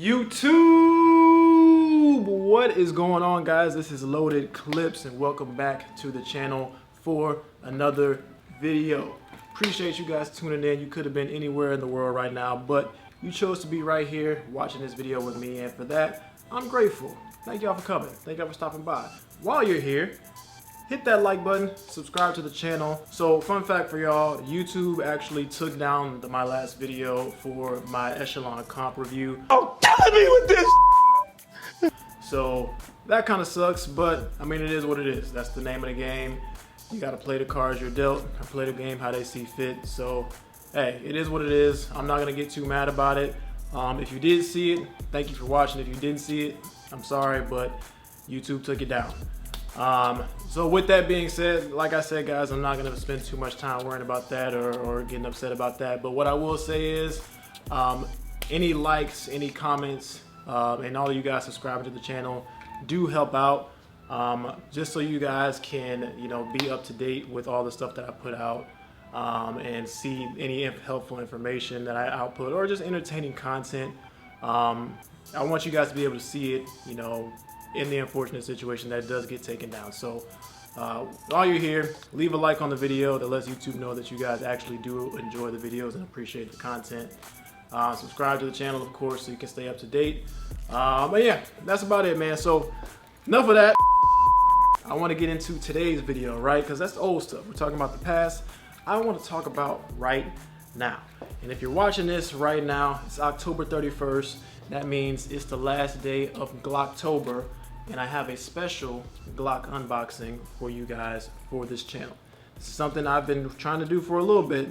YouTube, what is going on, guys? This is Loaded Clips and welcome back to the channel for another video. Appreciate you guys tuning in. You could have been anywhere in the world right now, but you chose to be right here watching this video with me, and for that I'm grateful. Thank y'all for coming. Thank y'all for stopping by. While you're here, hit that like button, subscribe to the channel. So fun fact for y'all, YouTube actually took down my last video for my Echelon comp review. Oh, killing me with this. So that kind of sucks, but I mean, it is what it is. That's the name of the game. You gotta play the cards you're dealt and play the game how they see fit. So hey, it is what it is. I'm not gonna get too mad about it. If you did see it, thank you for watching. If you didn't see it, I'm sorry, but YouTube took it down. So with that being said, like I said, guys, I'm not going to spend too much time worrying about that or getting upset about that. But what I will say is, any likes, any comments, and all of you guys subscribing to the channel do help out. Just so you guys can, be up to date with all the stuff that I put out, and see any helpful information that I output or just entertaining content. I want you guys to be able to see it, in the unfortunate situation that it does get taken down. So while you're here, leave a like on the video. That lets YouTube know that you guys actually do enjoy the videos and appreciate the content. Subscribe to the channel, of course, so you can stay up to date. But yeah, that's about it, man. So enough of that. I want to get into today's video, right? Because that's the old stuff. We're talking about the past. I want to talk about right now. And if you're watching this right now, it's October 31st. That means it's the last day of Glock October. And I have a special Glock unboxing for you guys for this channel. This is something I've been trying to do for a little bit,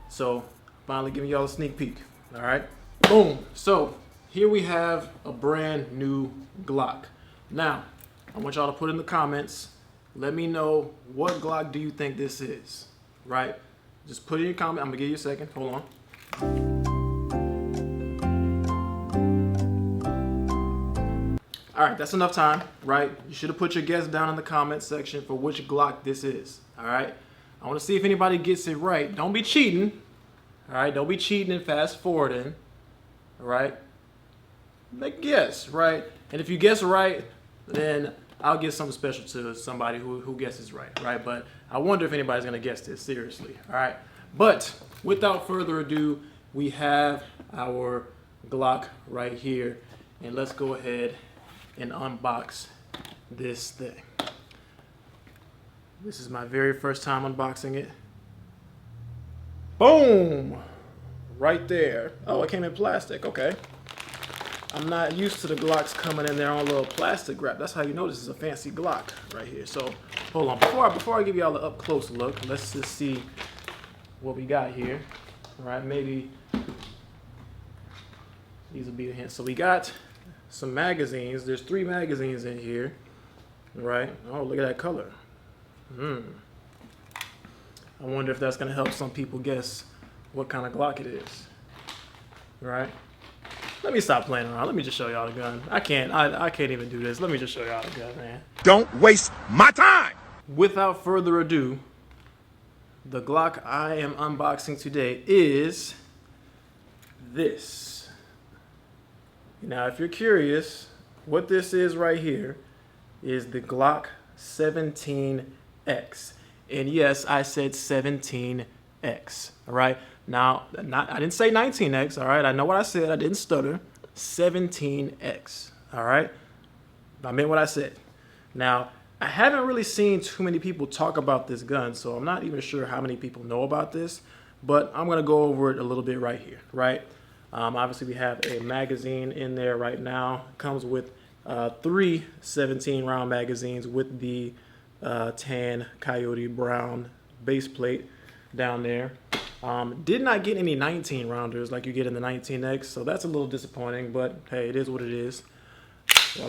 so finally giving y'all a sneak peek. All right, boom. So here we have a brand new Glock. Now, I want y'all to put in the comments, let me know what Glock do you think this is, right? Just put it in your comment. I'm gonna give you a second, hold on. All right, that's enough time, right? You should have put your guess down in the comments section for which Glock this is, all right? I want to see if anybody gets it right. Don't be cheating, all right? Don't be cheating and fast forwarding, all right? Make a guess, right? And if you guess right, then I'll give something special to somebody who guesses right? But I wonder if anybody's gonna guess this, seriously, all right? But without further ado, we have our Glock right here, and let's go ahead and unbox this thing. This is my very first time unboxing it. Boom! Right there. Oh, it came in plastic, okay. I'm not used to the Glocks coming in their own little plastic wrap. That's how you know this is a fancy Glock right here. So, hold on. Before I give y'all an up close look, let's just see what we got here. All right, maybe these will be the hints. So we got some magazines. There's 3 magazines in here, right? Oh, look at that color. I wonder if that's gonna help some people guess what kind of Glock it is, right? Let me stop playing around. Let me just show y'all the gun. I can't even do this. Let me just show y'all the gun, man. Don't waste my time. Without further ado, the Glock I am unboxing today is this. Now, if you're curious, what this is right here is the Glock 17X. And yes, I said 17X, all right? Now, I didn't say 19X, all right? I know what I said. I didn't stutter. 17X, all right? I meant what I said. Now, I haven't really seen too many people talk about this gun, so I'm not even sure how many people know about this, but I'm going to go over it a little bit right here, right? Obviously, we have a magazine in there right now. It comes with 3 17-round magazines with the tan coyote brown base plate down there. Did not get any 19-rounders like you get in the 19X, so that's a little disappointing, but hey, it is what it is.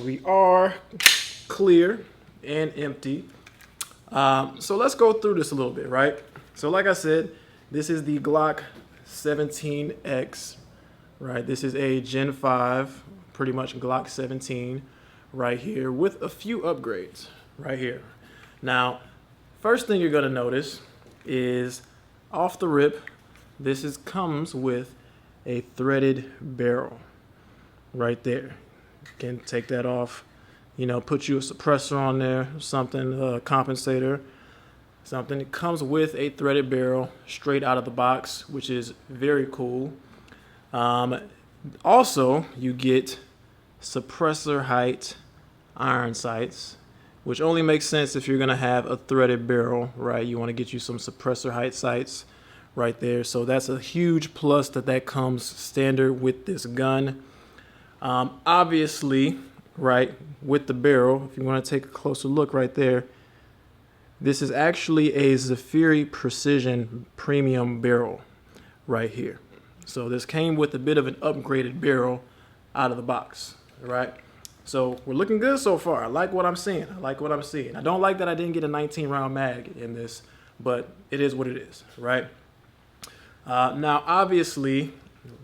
We are clear and empty. So let's go through this a little bit, right? So like I said, this is the Glock 17X. Right, this is a Gen 5, pretty much Glock 17 right here with a few upgrades right here. Now, first thing you're gonna notice is off the rip, this comes with a threaded barrel. right there. You can take that off, put you a suppressor on there, something, a compensator, something. It comes with a threaded barrel straight out of the box, which is very cool. Also, you get suppressor height iron sights, which only makes sense if you're going to have a threaded barrel, right? You want to get you some suppressor height sights right there. So that's a huge plus that comes standard with this gun. Obviously, right, with the barrel, if you want to take a closer look right there, this is actually a Zafiri Precision Premium barrel right here. So this came with a bit of an upgraded barrel out of the box, right? So we're looking good so far. I like what I'm seeing. I don't like that I didn't get a 19 round mag in this, but it is what it is, right? Now, obviously,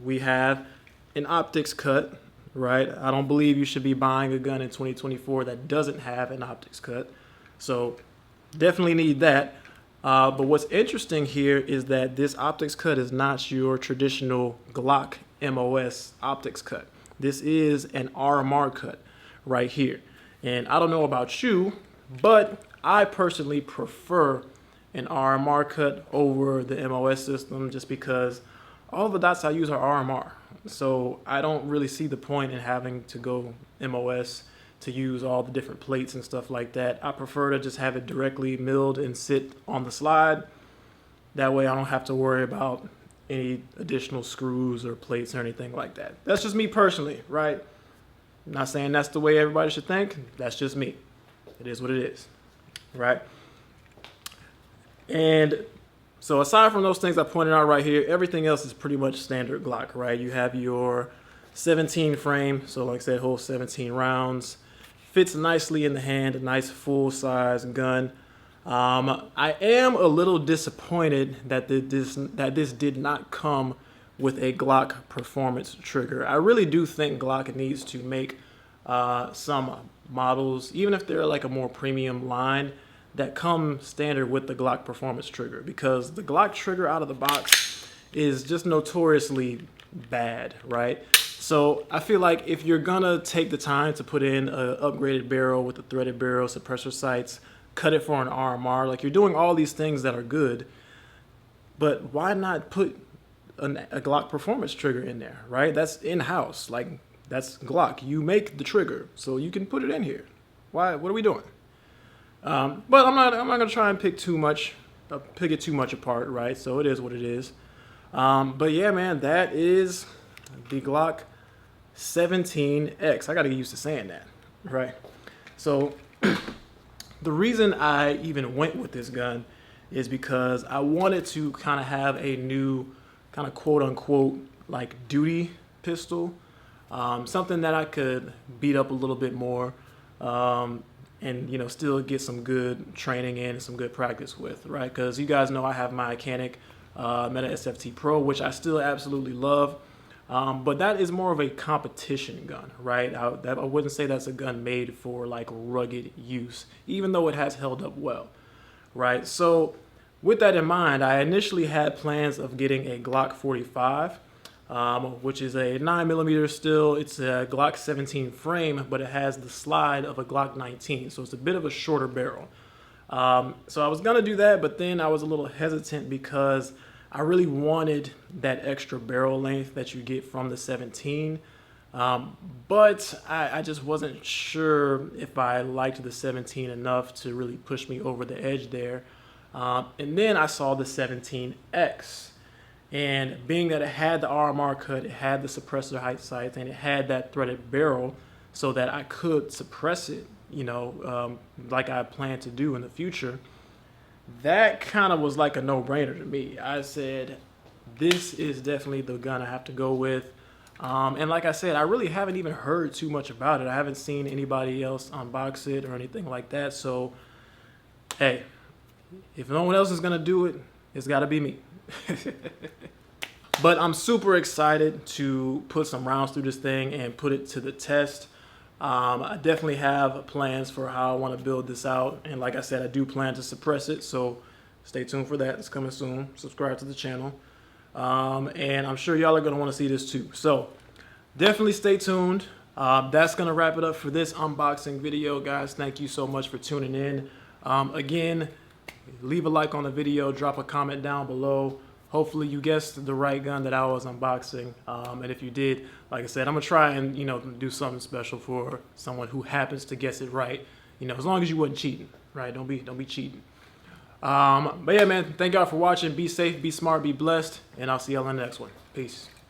we have an optics cut, right? I don't believe you should be buying a gun in 2024 that doesn't have an optics cut. So definitely need that. But what's interesting here is that this optics cut is not your traditional Glock MOS optics cut. This is an RMR cut right here. And I don't know about you, but I personally prefer an RMR cut over the MOS system just because all the dots I use are RMR. So I don't really see the point in having to go MOS to use all the different plates and stuff like that. I prefer to just have it directly milled and sit on the slide. That way I don't have to worry about any additional screws or plates or anything like that. That's just me personally, right? I'm not saying that's the way everybody should think. That's just me. It is what it is, right? And so aside from those things I pointed out right here, everything else is pretty much standard Glock, right? You have your 17 frame. So like I said, holds 17 rounds. Fits nicely in the hand, a nice full-size gun. I am a little disappointed that this did not come with a Glock performance trigger. I really do think Glock needs to make some models, even if they're like a more premium line, that come standard with the Glock performance trigger, because the Glock trigger out of the box is just notoriously bad, right? So I feel like if you're gonna take the time to put in an upgraded barrel with a threaded barrel, suppressor sights, cut it for an RMR, like you're doing all these things that are good, but why not put a Glock performance trigger in there, right? That's in-house, like that's Glock. You make the trigger, so you can put it in here. Why? What are we doing? But I'm not gonna try and pick it too much apart, right? So it is what it is. But yeah, man, that is the Glock 17X. I gotta get used to saying that, right? So the reason I even went with this gun is because I wanted to kind of have a new kind of quote unquote like duty pistol, something that I could beat up a little bit more, and still get some good training in and some good practice with, right? Because you guys know I have my Mechanic Meta SFT Pro, which I still absolutely love. But that is more of a competition gun, right? I wouldn't say that's a gun made for like rugged use, even though it has held up well, right? So with that in mind, I initially had plans of getting a Glock 45, which is a 9mm still. It's a Glock 17 frame, but it has the slide of a Glock 19, so it's a bit of a shorter barrel. So I was gonna do that, but then I was a little hesitant because I really wanted that extra barrel length that you get from the 17, but I just wasn't sure if I liked the 17 enough to really push me over the edge there. And then I saw the 17X, and being that it had the RMR cut, it had the suppressor height sights, and it had that threaded barrel so that I could suppress it, like I plan to do in the future. That kind of was like a no-brainer to me. I said, this is definitely the gun I have to go with. And like I said, I really haven't even heard too much about it. I haven't seen anybody else unbox it or anything like that. So, hey, if no one else is going to do it, it's got to be me. But I'm super excited to put some rounds through this thing and put it to the test. I definitely have plans for how I want to build this out. And like I said, I do plan to suppress it. So stay tuned for that. It's coming soon. Subscribe to the channel. And I'm sure y'all are going to want to see this too. So definitely stay tuned. That's going to wrap it up for this unboxing video, guys. Thank you so much for tuning in. Again, leave a like on the video, drop a comment down below. Hopefully you guessed the right gun that I was unboxing. And if you did, like I said, I'm going to try and, do something special for someone who happens to guess it right. As long as you wasn't cheating, right? Don't be cheating. But yeah, man, thank y'all for watching. Be safe, be smart, be blessed, and I'll see y'all in the next one. Peace.